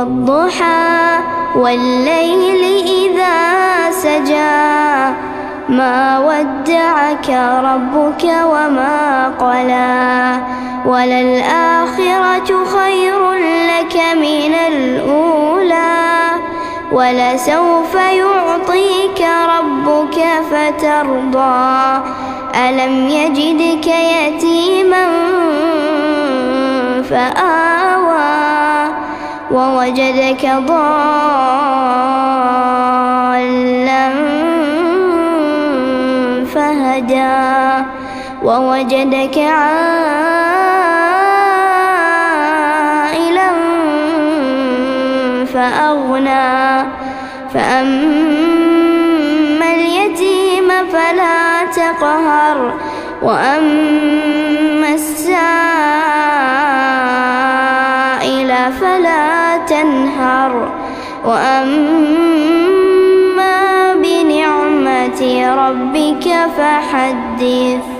والضحى والليل إذا سجى ما ودعك ربك وما قلى وللآخرة خير لك من الأولى ولسوف يعطيك ربك فترضى ألم يجدك يتيما فآوى ووجدك ضالا فهدى ووجدك عائلا فأغنى فأما اليتيم فلا تقهر وأما السائل فلا تنهر وأما بنعمة ربك فحدث.